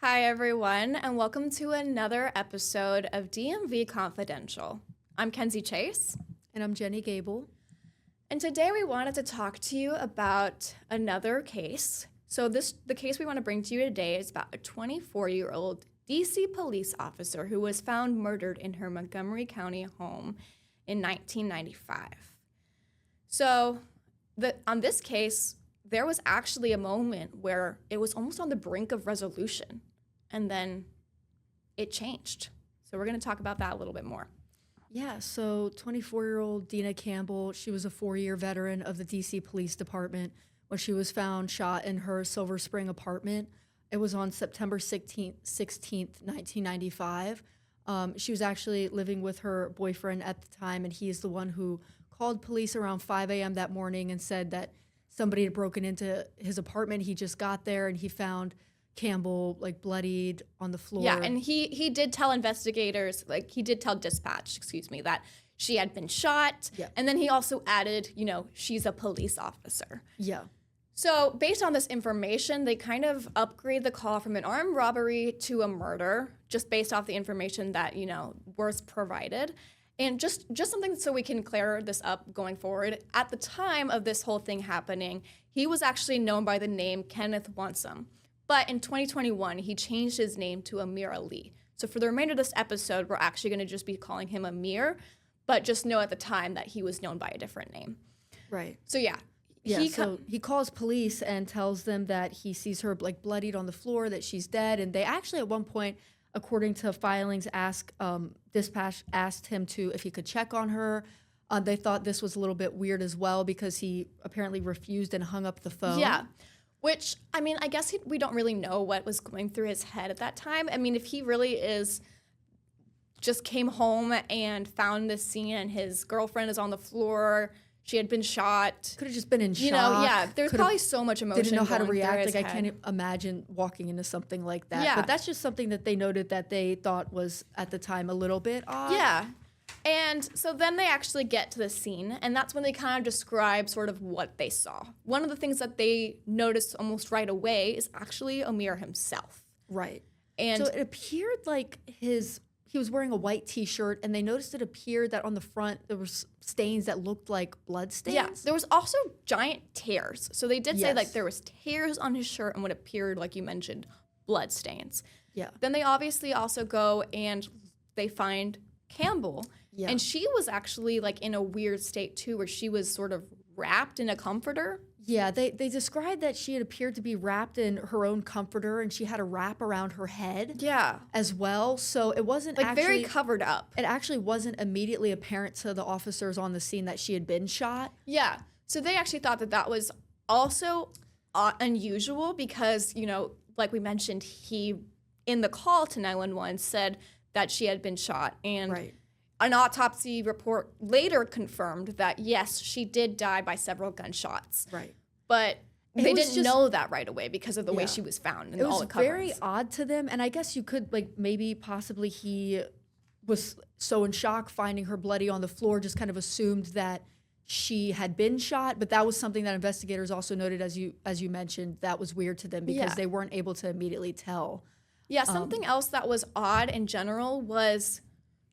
Hi, everyone, and welcome to another episode of DMV Confidential. I'm Kenzie Chase. And I'm Jenny Gable. And today we wanted to talk to you about another case. So the case we want to bring to you today is about a 24-year-old DC police officer who was found murdered in her Montgomery County home in 1995. So on this case, there was actually a moment where it was almost on the brink of resolution, and then it changed. So we're going to talk about that a little bit more. Yeah, so 24-year-old Denna Campbell, she was a 4-year veteran of the DC Police Department when she was found shot in her Silver Spring apartment. It was on September 16th, 1995. She was actually living with her boyfriend at the time, and he is the one who called police around 5 a.m. that morning and said that somebody had broken into his apartment. He just got there, and he found Campbell bloodied on the floor. Yeah, and he did tell investigators, he did tell dispatch, that she had been shot. Yeah. And then he also added, she's a police officer. Yeah. So based on this information, they kind of upgrade the call from an armed robbery to a murder, just based off the information that, was provided. And just something so we can clear this up going forward. At the time of this whole thing happening, he was actually known by the name Kenneth Wansum. But in 2021, he changed his name to Amir Ali. So for the remainder of this episode, we're actually going to just be calling him Amir, but just know at the time that he was known by a different name. Right. So yeah. He calls police and tells them that he sees her bloodied on the floor, that she's dead. And they actually at one point, according to filings, dispatch asked him if he could check on her. They thought this was a little bit weird as well because he apparently refused and hung up the phone. Yeah. Which, I guess we don't really know what was going through his head at that time. If he really just came home and found this scene and his girlfriend is on the floor, she had been shot. Could have just been in shock. There's probably so much emotion. Didn't know how to react. I head. can't imagine walking into something like that. Yeah. But that's just something that they noted that they thought was at the time a little bit odd. Yeah. And so then they actually get to the scene, and that's when they kind of describe sort of what they saw. One of the things that they noticed almost right away is actually Amir himself. Right. And so it appeared like he was wearing a white T-shirt, and they noticed it appeared that on the front there were stains that looked like blood stains. Yeah, there was also giant tears. So they did say Yes. there was tears on his shirt and what appeared, like you mentioned, blood stains. Yeah. Then they obviously also go and they find Campbell. Yeah. And she was actually in a weird state too, where she was sort of wrapped in a comforter. Yeah, they described that she had appeared to be wrapped in her own comforter, and she had a wrap around her head. Yeah. As well. So it wasn't actually very covered up. It actually wasn't immediately apparent to the officers on the scene that she had been shot. Yeah. So they actually thought that was also unusual because, like we mentioned, he, in the call to 911, said that she had been shot. And Right. an autopsy report later confirmed that, yes, she did die by several gunshots. Right. But It they was didn't just- know that right away because of the way Yeah. she was found and It all was the coverings. very odd to them, and I guess you could maybe possibly he was so in shock finding her bloody on the floor, just kind of assumed that she had been shot. But that was something that investigators also noted, as you mentioned, that was weird to them because Yeah. they weren't able to immediately tell. Yeah, something else that was odd in general was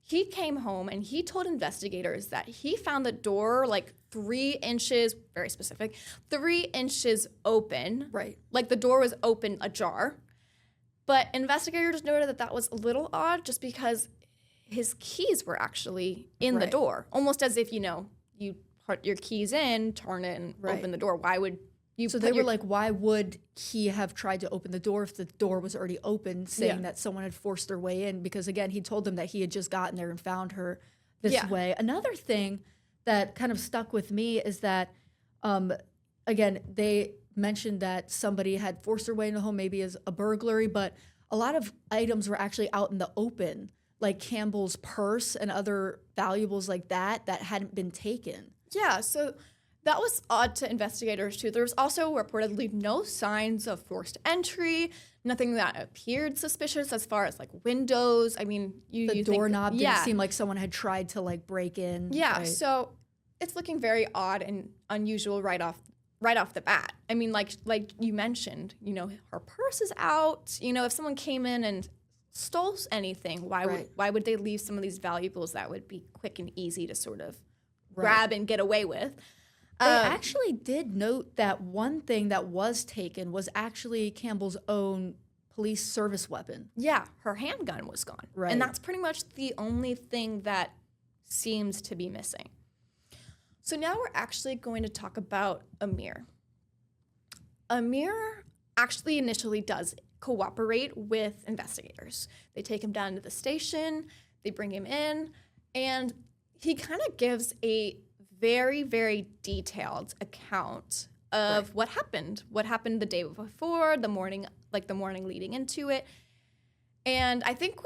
he came home and he told investigators that he found the door 3 inches, very specific, 3 inches open. Right. Like the door was open, ajar. But investigators noted that was a little odd just because his keys were actually in the Right. door. Almost as if, you put your keys in, turn it, and Right. open the door. Why would you So put they were your- like, why would he have tried to open the door if the door was already open, saying Yeah. that someone had forced their way in? Because again, he told them that he had just gotten there and found her this Yeah. way. Another thing that kind of stuck with me is that, again, they mentioned that somebody had forced their way into the home, maybe as a burglary, but a lot of items were actually out in the open, like Campbell's purse and other valuables like that hadn't been taken. Yeah, so that was odd to investigators too. There was also reportedly no signs of forced entry, nothing that appeared suspicious as far as windows. I mean, The you doorknob think, didn't seem like someone had tried to break in. Yeah, right? so it's looking very odd and unusual right off right off the bat. I mean, like you mentioned, you know, her purse is out. You know, if someone came in and stole anything, why would they leave some of these valuables that would be quick and easy to sort of grab and get away with? They actually did note that one thing that was taken was actually Campbell's own police service weapon. Yeah, her handgun was gone. Right. And that's pretty much the only thing that seems to be missing. So now we're actually going to talk about Amir. Amir actually initially does cooperate with investigators. They take him down to the station, they bring him in, and he kind of gives a very, very detailed account of what happened the day before, the morning leading into it. And I think,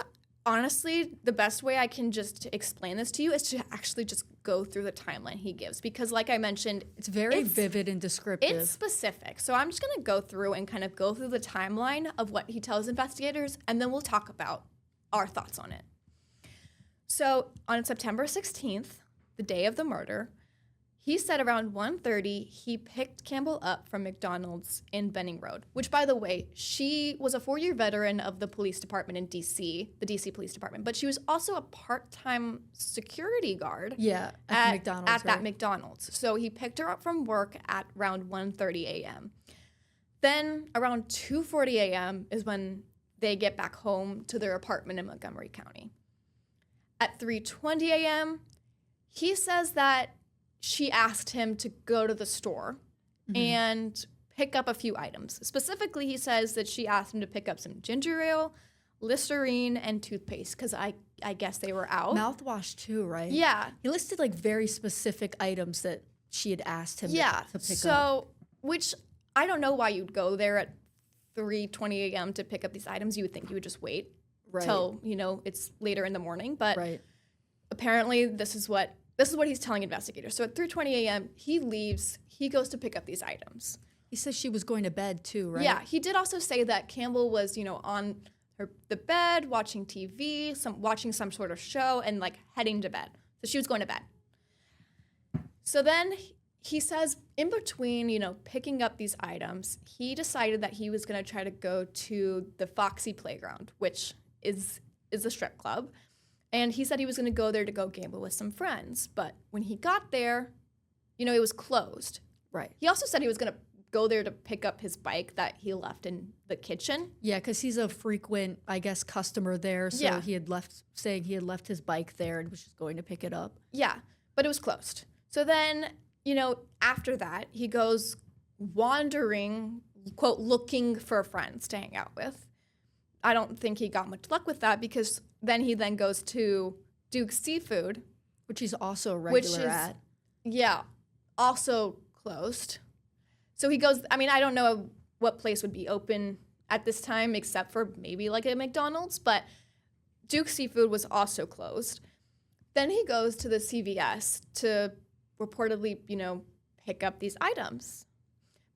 honestly, the best way I can just explain this to you is to actually just go through the timeline he gives. Because like I mentioned, it's very vivid and descriptive. It's specific. So I'm just going to go through and kind of go through the timeline of what he tells investigators, and then we'll talk about our thoughts on it. So on September 16th, the day of the murder, he said around 1:30 he picked Campbell up from McDonald's in Benning Road, which, by the way, she was a 4-year veteran of the police department in D.C., the D.C. Police Department, but she was also a part-time security guard at that McDonald's. So he picked her up from work at around 1:30 a.m. Then around 2:40 a.m. is when they get back home to their apartment in Montgomery County. At 3:20 a.m., he says that she asked him to go to the store and pick up a few items. Specifically, he says that she asked him to pick up some ginger ale, Listerine, and toothpaste, because I guess they were out. Mouthwash too, right? Yeah. He listed like very specific items that she had asked him to pick up. So, which I don't know why you'd go there at 3:20 a.m. to pick up these items. You would think you would just wait till, you know, it's later in the morning. But apparently this is what he's telling investigators. So at 3:20 a.m., he leaves. He goes to pick up these items. He says she was going to bed too, right? Yeah. He did also say that Campbell was, you know, on the bed watching TV, watching some sort of show, and like heading to bed. So she was going to bed. So then he says in between, you know, picking up these items, he decided that he was going to try to go to the Foxy Playground, which is a strip club. And he said he was going to go there to go gamble with some friends. But when he got there, you know, it was closed. Right. He also said he was going to go there to pick up his bike that he left in the kitchen. Yeah, because he's a frequent, I guess, customer there. So he had left his bike there and was just going to pick it up. Yeah, but it was closed. So then, you know, after that, he goes wandering, quote, looking for friends to hang out with. I don't think he got much luck with that, because then he goes to Duke's Seafood, which he's also a regular at. Yeah, also closed. So he goes, I mean, I don't know what place would be open at this time except for maybe like a McDonald's, but Duke's Seafood was also closed. Then he goes to the CVS to reportedly, you know, pick up these items.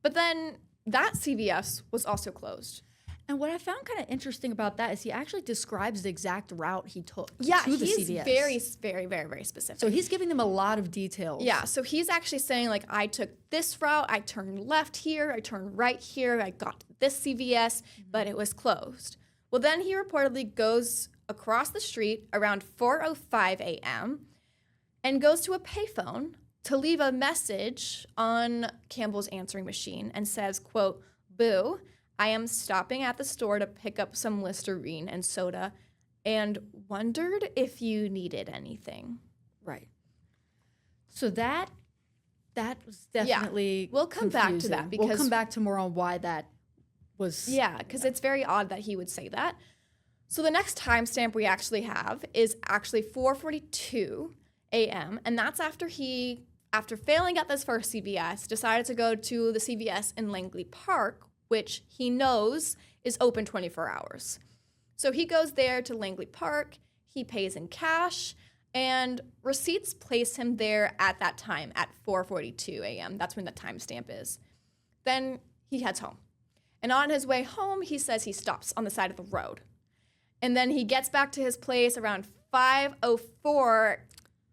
But then that CVS was also closed. And what I found kind of interesting about that is he actually describes the exact route he took to the he's CVS. very, very, very, very specific. So he's giving them a lot of details. Yeah, so he's actually saying, like, I took this route, I turned left here, I turned right here, I got to this CVS, but it was closed. Well, then he reportedly goes across the street around 4:05 a.m. and goes to a payphone to leave a message on Campbell's answering machine and says, quote, "Boo, I am stopping at the store to pick up some Listerine and soda and wondered if you needed anything." Right. So that was definitely we'll come back to that, because we'll come back to more on why that was. Yeah, because it's very odd that he would say that. So the next timestamp we actually have is actually 4:42 a.m. and that's after after failing at this first CVS, decided to go to the CVS in Langley Park, which he knows is open 24 hours. So he goes there to Langley Park, he pays in cash, and receipts place him there at that time at 4:42 a.m. That's when the timestamp is. Then he heads home. And on his way home, he says he stops on the side of the road. And then he gets back to his place around 5:04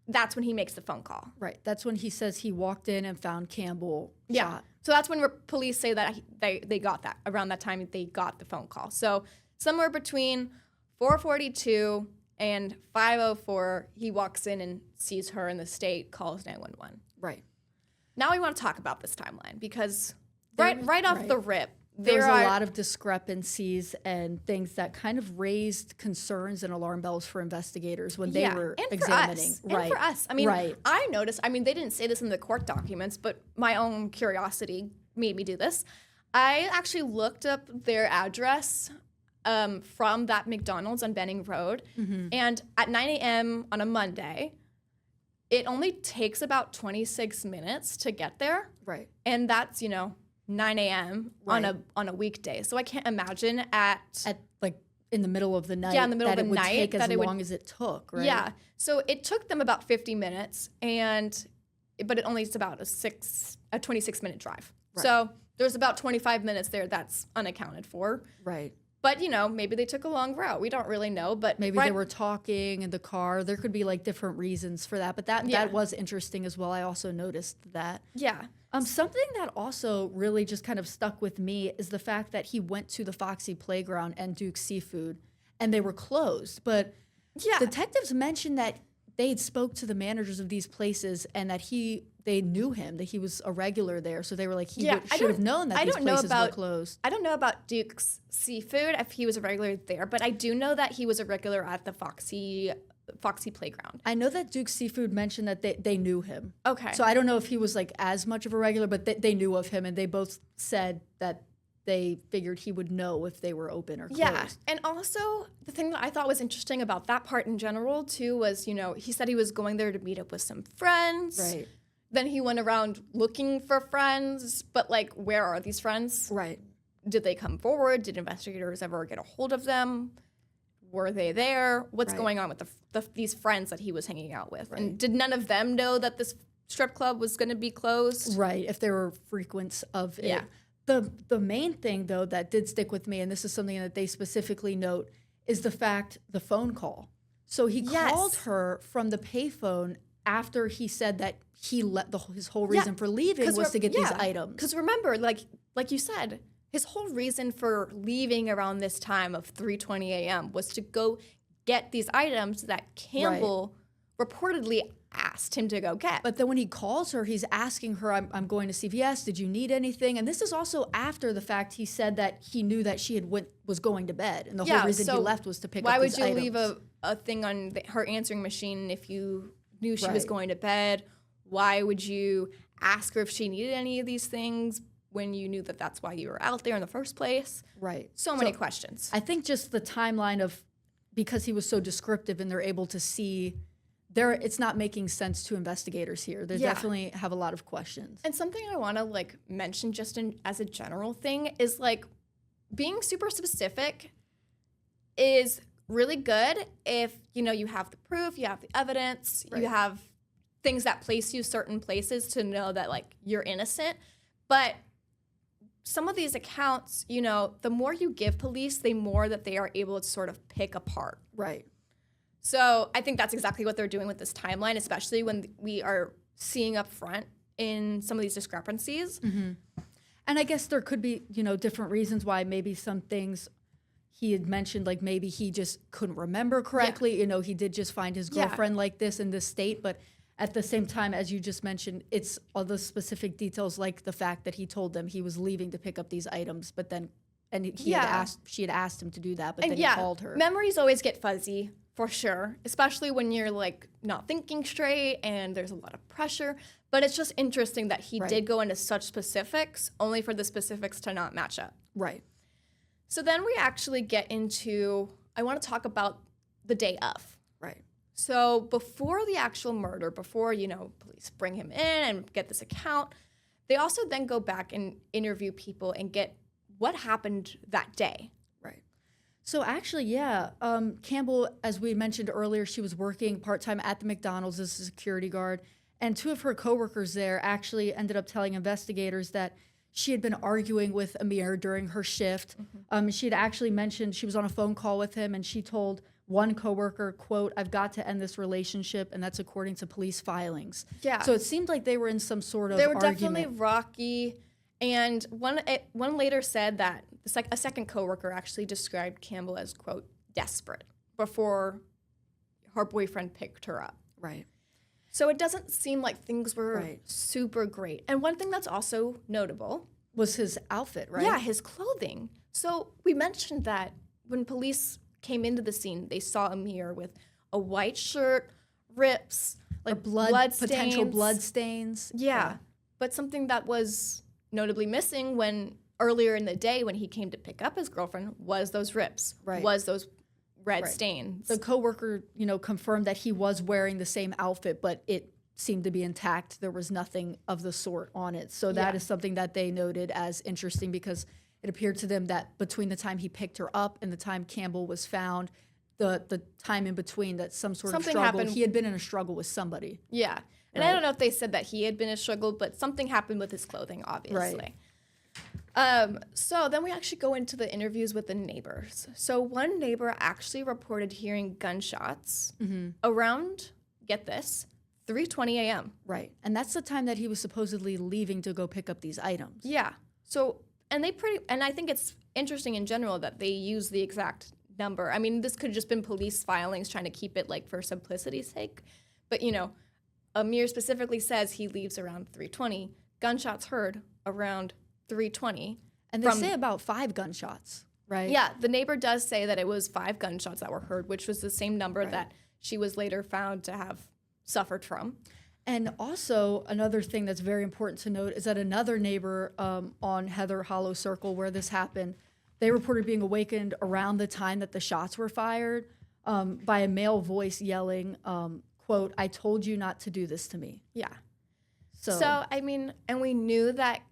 that's when he makes the phone call. Right. That's when he says he walked in and found Campbell shot. So that's when police say that they got that. Around that time, they got the phone call. So somewhere between 4:42 and 5:04, he walks in and sees her in the state, calls 911. Right. Now we want to talk about this timeline because right off the rip, there was a lot of discrepancies and things that kind of raised concerns and alarm bells for investigators when they were examining. And for us. I mean, I noticed, they didn't say this in the court documents, but my own curiosity made me do this. I actually looked up their address from that McDonald's on Benning Road. And at 9 a.m. on a Monday, it only takes about 26 minutes to get there. Right. And that's, 9 a.m. on a weekday. So I can't imagine at like in the middle of the night. Yeah, in the middle of the it would night. Take as long as it took, right? Yeah. So it took them about 50 minutes, but it only is about a 26-minute drive. Right. So there's about 25 minutes there that's unaccounted for. Right. But, maybe they took a long route. We don't really know. But maybe they were talking in the car. There could be like different reasons for that. But that was interesting as well. I also noticed that. Yeah. Something that also really just kind of stuck with me is the fact that he went to the Foxy Playground and Duke's Seafood, and they were closed. But detectives mentioned that they had spoke to the managers of these places and that they knew him, that he was a regular there. So they were like, he should have known that these places were closed. I don't know about Duke's Seafood, if he was a regular there, but I do know that he was a regular at the Foxy Playground. I know that Duke's Seafood mentioned that they knew him. Okay. So I don't know if he was like as much of a regular, but they knew of him, and they both said that they figured he would know if they were open or closed. Yeah, and also the thing that I thought was interesting about that part in general too was, he said he was going there to meet up with some friends. Right. Then he went around looking for friends, but like, where are these friends? Right. Did they come forward? Did investigators ever get a hold of them? Were they there? What's going on with these friends that he was hanging out with? Right. And did none of them know that this strip club was going to be closed? Right, if there were frequents of it. Yeah. The main thing, though, that did stick with me, and this is something that they specifically note, is the phone call. So he called her from the payphone after he said that his whole reason for leaving was to get these items. Because remember, like you said, his whole reason for leaving around this time of 3:20 a.m. was to go get these items that Campbell reportedly asked him to go get. But then when he calls her, he's asking her, I'm going to CVS. Did you need anything? And this is also after the fact he said that he knew that she was going to bed. And the whole reason he left was to pick up these items. Why would you leave a thing on her answering machine if you knew she was going to bed? Why would you ask her if she needed any of these things when you knew that that's why you were out there in the first place? Right. So many questions. I think just the timeline of, because he was so descriptive and they're able to see it's not making sense to investigators here. They definitely have a lot of questions. And something I want to mention just as a general thing is being super specific is really good if you have the proof, you have the evidence, you have things that place you certain places to know that you're innocent. But some of these accounts, the more you give police, the more that they are able to sort of pick apart. Right. So I think that's exactly what they're doing with this timeline, especially when we are seeing up front in some of these discrepancies. Mm-hmm. And I guess there could be, different reasons why maybe some things he had mentioned, maybe he just couldn't remember correctly. He did just find his girlfriend like this in this state. But at the same time, as you just mentioned, it's all the specific details, like the fact that he told them he was leaving to pick up these items, but then, and she had asked him to do that, but then he called her. Memories always get fuzzy. For sure, especially when you're not thinking straight and there's a lot of pressure. But it's just interesting that he did go into such specifics, only for the specifics to not match up. Right. So then we actually get into, I want to talk about the day of. Right. So before the actual murder, before, police bring him in and get this account, they also then go back and interview people and get what happened that day. So actually, Campbell, as we mentioned earlier, she was working part-time at the McDonald's as a security guard, and two of her coworkers there actually ended up telling investigators that she had been arguing with Amir during her shift. Mm-hmm. She had actually mentioned she was on a phone call with him, and she told one coworker, quote, "I've got to end this relationship," and that's according to police filings. Yeah. So it seemed like they were in some sort of They were argument. definitely rocky. And one later said that a second coworker actually described Campbell as, quote, desperate before her boyfriend picked her up. Right. So it doesn't seem like things were Right. super great. And one thing that's also notable Was his outfit, right? yeah, his clothing. So we mentioned that when police came into the scene, they saw Amir with a white shirt, rips, Like potential stains. blood stains. Yeah. But something that was notably missing when earlier in the day when he came to pick up his girlfriend was those rips, Right. was those red Right. stains. The coworker, confirmed that he was wearing the same outfit, but it seemed to be intact. There was nothing of the sort on it. So that Yeah. is something that they noted as interesting because it appeared to them that between the time he picked her up and the time Campbell was found, the time in between, that some sort Something of struggle, happened. he had been in a struggle with somebody. Yeah. And Right. I don't know if they said that he had been a struggle, but something happened with his clothing, obviously. Right. So then we actually go into the interviews with the neighbors. So one neighbor actually reported hearing gunshots around, get this, 3:20 a.m. Right. And that's the time that he was supposedly leaving to go pick up these items. Yeah. So, and I think it's interesting in general that they use the exact number. I mean, this could have just been police filings trying to keep it like for simplicity's sake. But, Amir specifically says he leaves around 3:20. Gunshots heard around 3:20. And they say about 5 gunshots, right? Yeah, the neighbor does say that it was 5 gunshots that were heard, which was the same number that she was later found to have suffered from. And also, another thing that's very important to note is that another neighbor on Heather Hollow Circle where this happened, they reported being awakened around the time that the shots were fired by a male voice yelling, quote, "I told you not to do this to me." Yeah. So I mean, and we knew that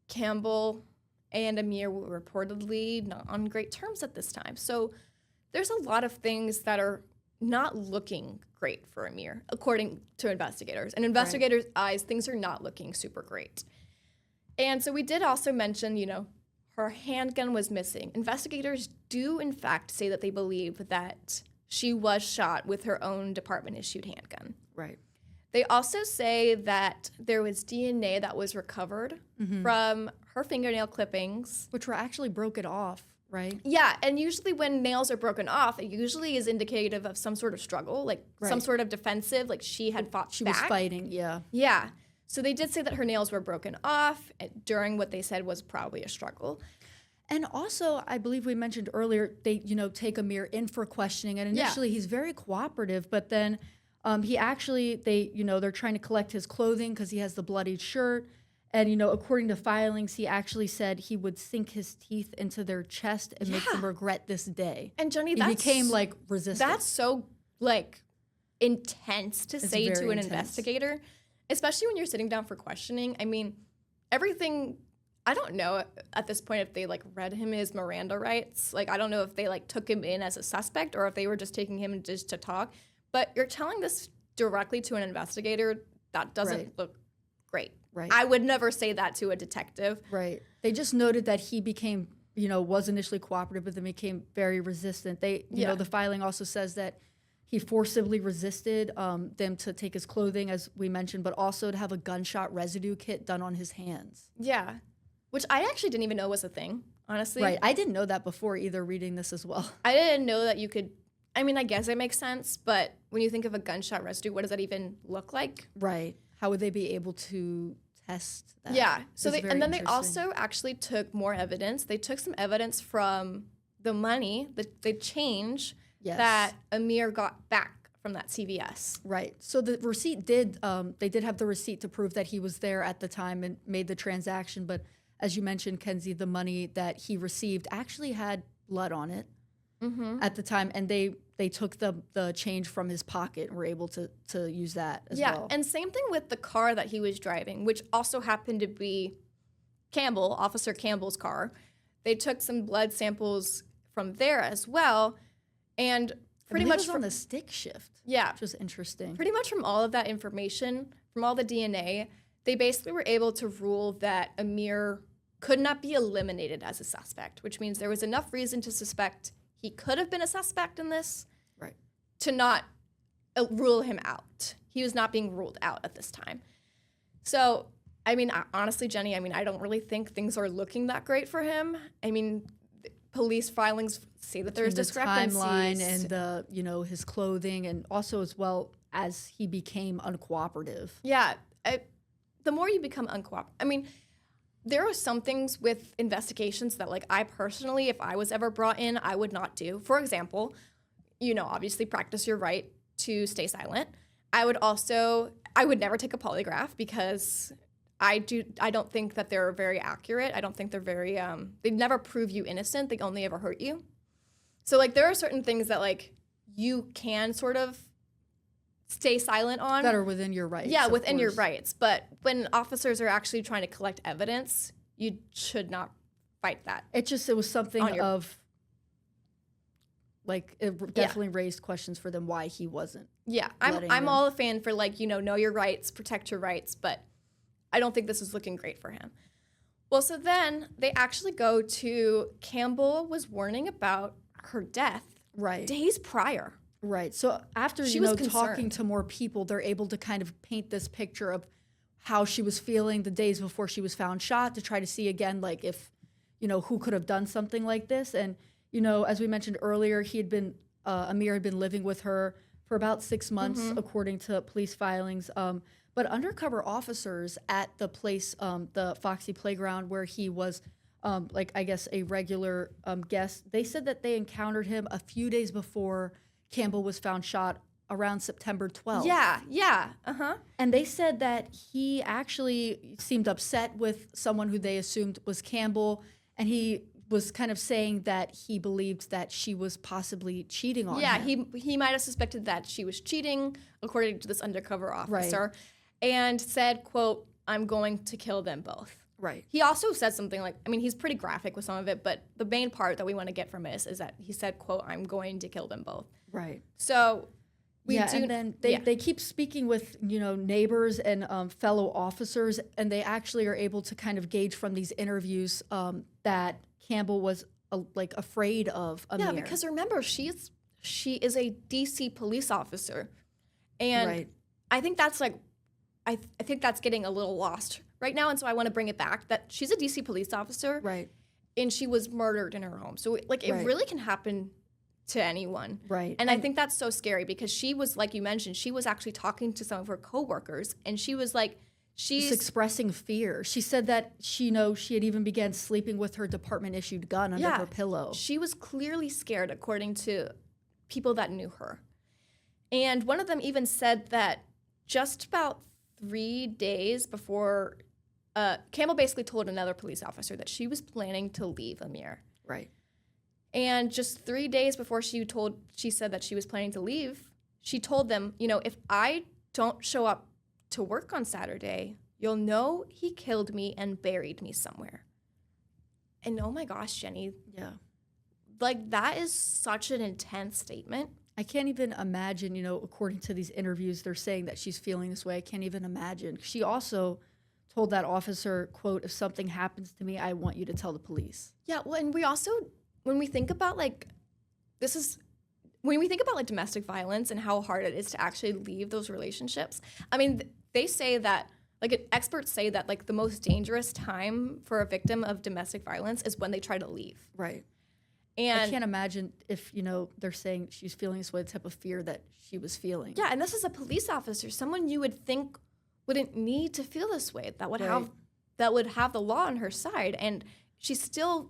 Campbell and Amir were reportedly not on great terms at this time. So there's a lot of things that are not looking great for Amir, according to investigators. In investigators' eyes, things are not looking super great. And so we did also mention, her handgun was missing. Investigators do, in fact, say that they believe that she was shot with her own department-issued handgun. right. They also say that there was DNA that was recovered from her fingernail clippings. Which were actually broken off, right? Yeah, and usually when nails are broken off, it usually is indicative of some sort of struggle, like some sort of defensive, like she had fought She back. was fighting, yeah. Yeah. So they did say that her nails were broken off during what they said was probably a struggle. And also, I believe we mentioned earlier, they, take Amir in for questioning. And initially, he's very cooperative, but then he actually, they're trying to collect his clothing because he has the bloodied shirt. And, according to filings, he actually said he would sink his teeth into their chest and make them regret this day. And Jenny, He became, resistant. That's so, intense to say very to an intense. investigator, especially when you're sitting down for questioning. I mean, everything, I don't know at this point if they, read him his Miranda rights. I don't know if they, took him in as a suspect or if they were just taking him just to talk. But you're telling this directly to an investigator, that doesn't look great. Right. I would never say that to a detective. Right. They just noted that he became, was initially cooperative, but then became very resistant. They, the filing also says that he forcibly resisted them to take his clothing, as we mentioned, but also to have a gunshot residue kit done on his hands. Yeah. Which I actually didn't even know was a thing, honestly. Right. I didn't know that before either, reading this as well. I didn't know that you could, I mean, I guess it makes sense, but when you think of a gunshot residue, what does that even look like? Right. How would they be able to test that? Yeah. So That's they, and then they interesting. also actually took more evidence. They took some evidence from the money, the change Yes. that Amir got back from that CVS. Right. So the receipt did, they did have the receipt to prove that he was there at the time and made the transaction. But as you mentioned, Kenzie, the money that he received actually had blood on it at the time. And they took the change from his pocket and were able to use that as well. And same thing with the car that he was driving, which also happened to be Officer Campbell's car. They took some blood samples from there as well. And pretty much it was on the stick shift. Yeah. Which was interesting. Pretty much from all of that information, from all the DNA, they basically were able to rule that Amir could not be eliminated as a suspect, which means there was enough reason to suspect he could have been a suspect in this, Right. to not rule him out. He was not being ruled out at this time. So, I mean, honestly, Jenny, I mean, I don't really think things are looking that great for him. I mean, police filings say that there's discrepancies. The timeline and the, his clothing, and also as well as he became uncooperative. Yeah. The more you become uncooperative, I mean, there are some things with investigations that, like, I personally, if I was ever brought in, I would not do. For example, obviously practice your right to stay silent. I would never take a polygraph because I don't think that they're very accurate. I don't think they're very, they never prove you innocent. They only ever hurt you. So, like, there are certain things that, like, you can sort of stay silent on. That are within your rights. Yeah, within your rights. But when officers are actually trying to collect evidence, you should not fight that. It was something of, like, it definitely raised questions for them why he wasn't. Yeah, I'm all a fan for, like, know your rights, protect your rights, but I don't think this is looking great for him. Well, so then they actually go to Campbell was warning about her death days prior. Right. So after, talking to more people, they're able to kind of paint this picture of how she was feeling the days before she was found shot to try to see again, like, if, who could have done something like this. And, as we mentioned earlier, Amir had been living with her for about 6 months, according to police filings. But undercover officers at the place, the Foxy Playground, where he was, I guess, a regular guest, they said that they encountered him a few days before Campbell was found shot around September 12th. Yeah. And they said that he actually seemed upset with someone who they assumed was Campbell, and he was kind of saying that he believed that she was possibly cheating on him. Yeah, he might have suspected that she was cheating, according to this undercover officer, and said, quote, "I'm going to kill them both." Right. He also said something like, I mean, he's pretty graphic with some of it, but the main part that we want to get from this is that he said, quote, "I'm going to kill them both." Right. So and then they keep speaking with, neighbors and fellow officers, and they actually are able to kind of gauge from these interviews that Campbell was afraid of Amir. Yeah, because remember, she is a DC police officer, and I think that's I think that's getting a little lost right now, and so I want to bring it back that she's a DC police officer, right? And she was murdered in her home, so it really can happen to anyone, right? And I think that's so scary because she was, like you mentioned, she was actually talking to some of her coworkers, and she was like, she's expressing fear. She said that she had even began sleeping with her department-issued gun under her pillow. She was clearly scared, according to people that knew her. And one of them even said that just about 3 days before, Campbell basically told another police officer that she was planning to leave Amir. Right. And just 3 days before she said that she was planning to leave, she told them, if I don't show up to work on Saturday, you'll know he killed me and buried me somewhere. And oh my gosh, Jenny. Yeah. Like, that is such an intense statement. I can't even imagine, according to these interviews, they're saying that she's feeling this way. I can't even imagine. She also told that officer, quote, "If something happens to me, I want you to tell the police." Yeah, well, and we also, when we think about, domestic violence and how hard it is to actually leave those relationships, I mean, they say that, experts say that, the most dangerous time for a victim of domestic violence is when they try to leave. Right. And I can't imagine if, they're saying she's feeling this way, the type of fear that she was feeling. Yeah, and this is a police officer, someone you would think wouldn't need to feel this way, that would have the law on her side, and she still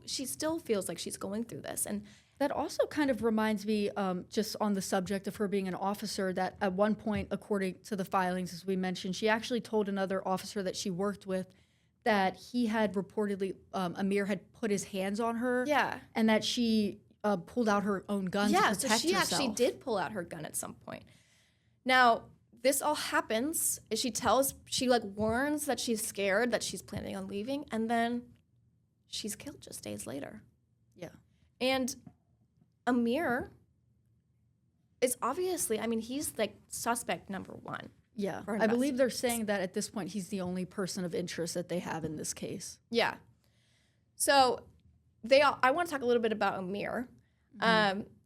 feels like she's going through this. And that also kind of reminds me, just on the subject of her being an officer, that at one point, according to the filings, as we mentioned, she actually told another officer that she worked with that he had reportedly, Amir had put his hands on her. Yeah. And that she pulled out her own gun to protect herself. Yeah, so she actually did pull out her gun at some point. Now, this all happens. She warns that she's scared, that she's planning on leaving, and then she's killed just days later. Yeah. And Amir is obviously, he's suspect number one. Yeah. I believe they're saying that at this point he's the only person of interest that they have in this case. Yeah. So I want to talk a little bit about Amir.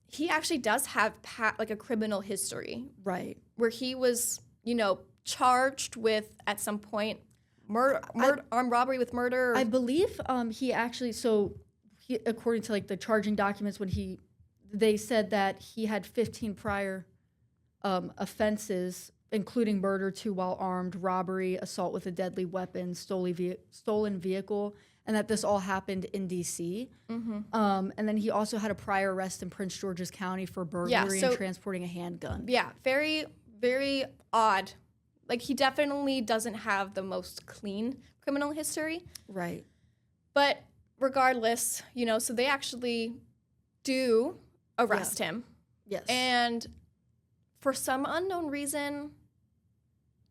he actually does have like a criminal history Right. where he was, charged with at some point armed robbery with murder. I believe he actually, according to like the charging documents, they said that he had 15 prior offenses, including murder 2 while armed, robbery, assault with a deadly weapon, stolen vehicle, and that this all happened in D.C. And then he also had a prior arrest in Prince George's County for burglary and transporting a handgun. Yeah, very, very odd. Like, he definitely doesn't have the most clean criminal history. Right. But regardless, so they actually do arrest him. Yes. And for some unknown reason,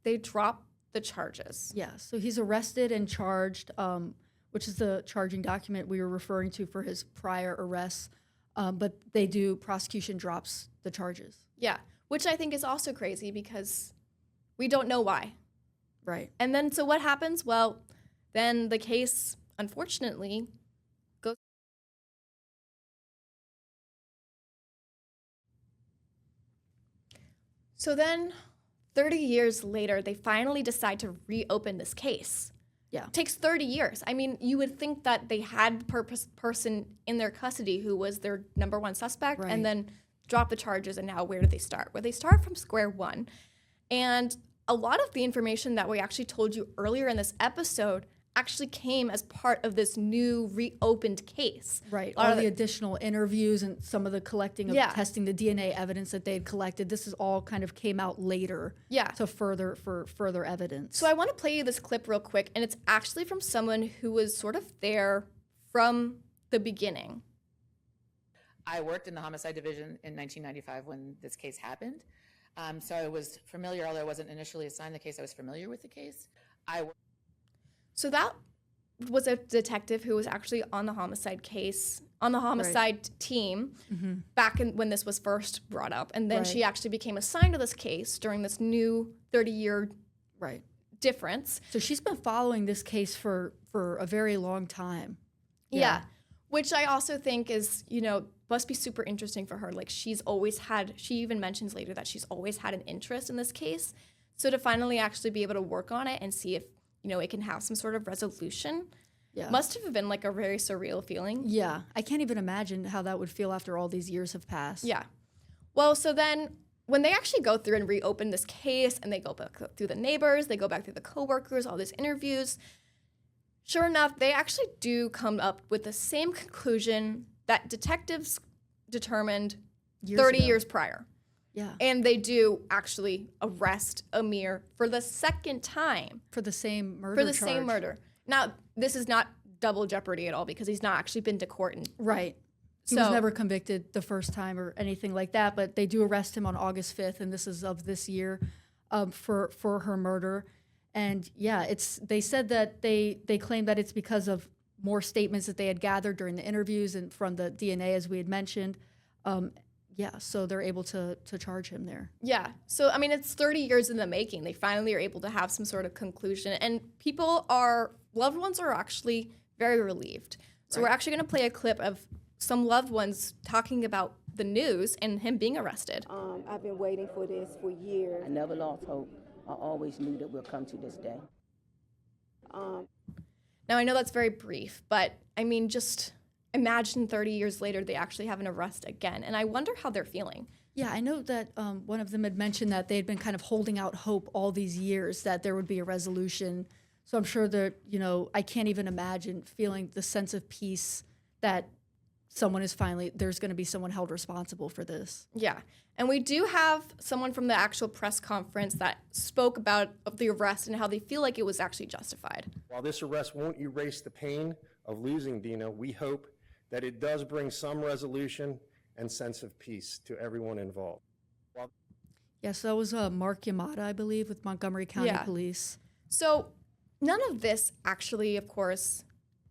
they drop the charges. Yeah, so he's arrested and charged, which is the charging document we were referring to for his prior arrests. But prosecution drops the charges. Yeah, which I think is also crazy because we don't know why. Right. And then, so what happens? Well, then the case, unfortunately, goes. So then, 30 years later, they finally decide to reopen this case. Yeah. It takes 30 years. I mean, you would think that they had person in their custody who was their number one suspect, Right. and then drop the charges, and now where do they start? Well, they start from square one. And a lot of the information that we actually told you earlier in this episode actually came as part of this new reopened case. Right. All the additional interviews and some of the collecting of testing the DNA evidence that they had collected. This is all kind of came out later. Yeah. To further evidence. So I want to play you this clip real quick, and it's actually from someone who was sort of there from the beginning. I worked in the homicide division in 1995 when this case happened. So I was familiar, although I wasn't initially assigned the case, I was familiar with the case. So that was a detective who was actually on the homicide case, on the homicide team back when this was first brought up. And then she actually became assigned to this case during this new 30-year difference. So she's been following this case for a very long time. Yeah. Which I also think is, must be super interesting for her. Like, she even mentions later that she's always had an interest in this case. So to finally actually be able to work on it and see if, it can have some sort of resolution, must have been like a very surreal feeling. Yeah. I can't even imagine how that would feel after all these years have passed. Yeah. Well, so then when they actually go through and reopen this case and they go back through the neighbors, they go back through the coworkers, all these interviews, sure enough, they actually do come up with the same conclusion that detectives determined 30 years prior. Yeah. And they do actually arrest Amir for the second time. For the same murder For the same murder. Now, this is not double jeopardy at all because he's not actually been to court. Right. He was never convicted the first time or anything like that, but they do arrest him on August 5th, and this is of this year, for her murder. And yeah, they said that they claimed that it's because of more statements that they had gathered during the interviews and from the DNA, as we had mentioned. So they're able to charge him there. Yeah. So, I mean, it's 30 years in the making. They finally are able to have some sort of conclusion. And loved ones are actually very relieved. So we're actually going to play a clip of some loved ones talking about the news and him being arrested. I've been waiting for this for years. I never lost hope. I always knew that we'll come to this day. Now, I know that's very brief, but I mean, just imagine 30 years later, they actually have an arrest again. And I wonder how they're feeling. Yeah, I know that one of them had mentioned that they had been kind of holding out hope all these years that there would be a resolution. So I'm sure that, I can't even imagine feeling the sense of peace that there's going to be someone held responsible for this. Yeah. And we do have someone from the actual press conference that spoke about the arrest and how they feel like it was actually justified. While this arrest won't erase the pain of losing Dina, we hope that it does bring some resolution and sense of peace to everyone involved. Yes, that was Mark Yamada, I believe, with Montgomery County Police. So none of this actually, of course,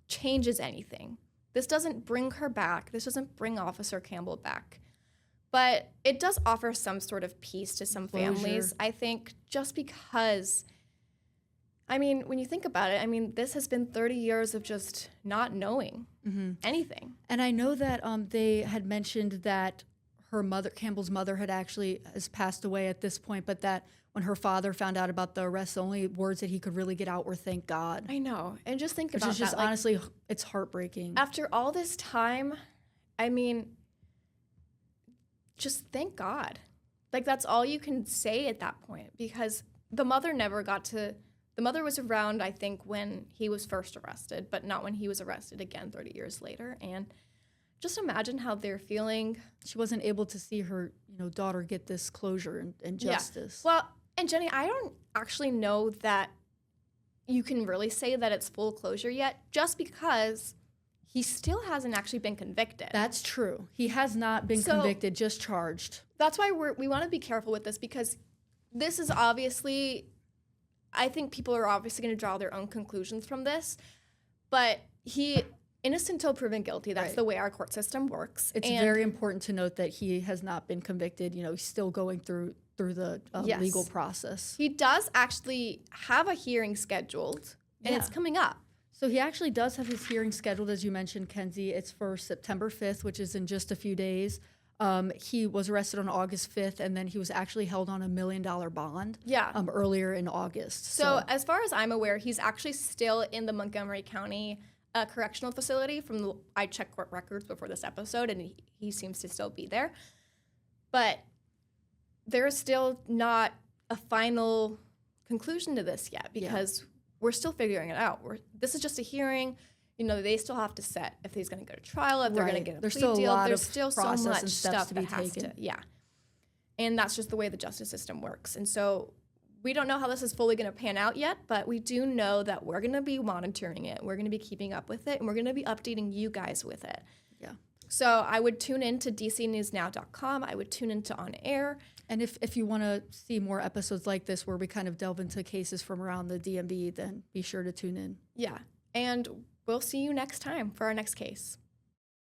changes anything. This doesn't bring her back. This doesn't bring Officer Campbell back. But it does offer some sort of peace to some families, I think, just because, I mean, when you think about it, I mean, this has been 30 years of just not knowing anything. And I know that they had mentioned that her mother, Campbell's mother, has passed away at this point, but that when her father found out about the arrest, the only words that he could really get out were "thank God." I know. And just think Which about is just that. Like, honestly, it's heartbreaking. after all this time, I mean, just thank God. Like, that's all you can say at that point, because the mother never got to. The mother was around, I think, when he was first arrested, but not when he was arrested again 30 years later. And just imagine how they're feeling. She wasn't able to see her, daughter get this closure and justice. Yeah. Well, and Jenny, I don't actually know that you can really say that it's full closure yet, just because he still hasn't actually been convicted. That's true. He has not been convicted, just charged. That's why we want to be careful with this, because this is obviously, I think people are obviously going to draw their own conclusions from this, but he innocent till proven guilty. That's Right. the way our court system works. It's And very important to note that he has not been convicted. He's still going through the Yes. legal process. he does actually have a hearing scheduled, and it's Yeah. coming up. So he actually does have his hearing scheduled, as you mentioned, Kenzie. It's for September 5th, which is in just a few days. He was arrested on August 5th, and then he was actually held on $1 million bond Yeah. earlier in August. So as far as I'm aware, he's actually still in the Montgomery County correctional facility. I checked court records before this episode, and he seems to still be there. But there's still not a final conclusion to this yet, because we're still figuring it out. This is just a hearing. They still have to set if he's going to go to trial, if they're going to Right. get a There's plea still a deal. lot There's of still so process much and steps stuff to that be has taken. to, and that's just the way the justice system works. And so we don't know how this is fully going to pan out yet, but we do know that we're going to be monitoring it. We're going to be keeping up with it, and we're going to be updating you guys with it. Yeah. So I would tune in to dcnewsnow.com. I would tune into On Air. And if you want to see more episodes like this where we kind of delve into cases from around the DMV, then be sure to tune in. Yeah. And we'll see you next time for our next case.